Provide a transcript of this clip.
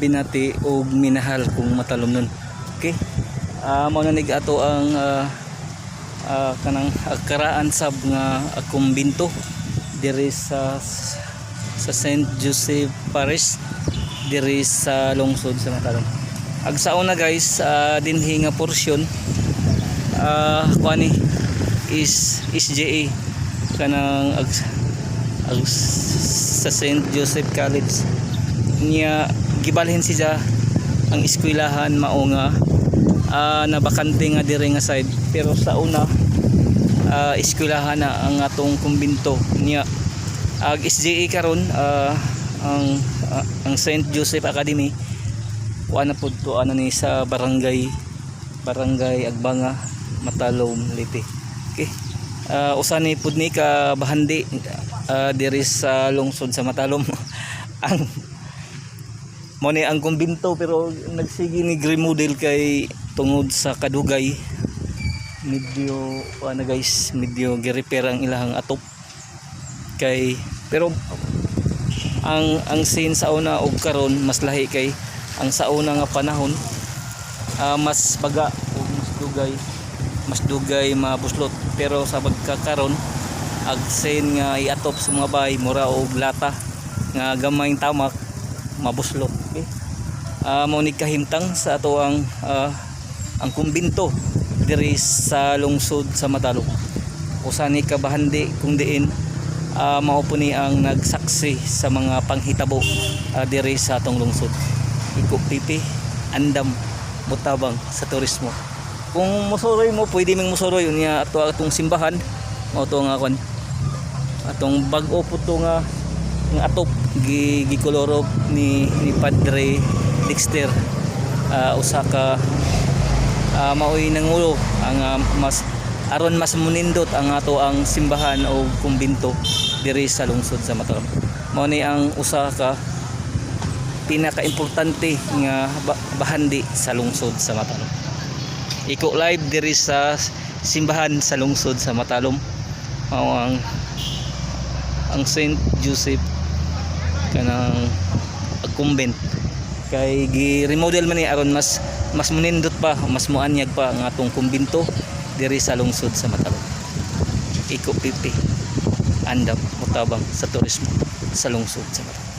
binati og minahal kung matalom nun. Okay, mao na nig ato ang kanang karaan sab nga kumbinto diri sa St. Joseph Parish diri sa lungsod sa Matalom. Agsaon na guys, dinhi nga porsyon kuani is SJA kanang sa St. Joseph College niya gibalhin siya ang eskwelahan mao nga nabakante nga diri nga side, pero sa una eskwelahan na ang atong kumbinto niya. Ag SJA karon ang St. Joseph Academy kuana pud to ni sa barangay Agbanga, Matalom, Leyte. Okay, usa ni pud ni ka bahandi diri sa lungsod sa Matalom. Ang mo ni ang kumbinto, pero nagsigi ni remodel kay tungod sa kadugay medyo guys, medyo gi-repair ang ilahang atop kay, pero ang scene sa una og karon mas lahi kay ang sa una nga panahon mas baga o mas dugay mabuslot, pero sa pagkakaron ag scene nga iatop sa mga bahay mura og lata nga gamayng tamak mabuslot. Okay, mao ni kahimtang sa ato ang kumbinto diri sa lungsod sa Matalom. Usa ni kabahandi kung diin mao po ni ang nagsaksi sa mga panghitabo diri sa atong lungsod. Iko pipi andam mutabang sa turismo. Kung musuroy mo, pwede ming musuroy unya atong simbahan mao to nga kon atong bag-o po to nga atop gikoloro ni Padre Dexter, usa ka maoy nangulo ang mas aron mas munindot ang ato ang simbahan o kumbinto diri sa lungsod sa Matalom. Mao ni ang usa ka pinaka-importante nga bahandi sa lungsod sa Matalom. Iko live diri sa simbahan sa lungsod sa Matalom. Mao ang St. Joseph kanang convent kay gi-remodel man ni aron mas munindot pa, mas muanyag pa ang atong kumbinto diri sa lungsod sa Matalom. Iko pipi andam mutabang sa turismo sa lungsod sa Matalom.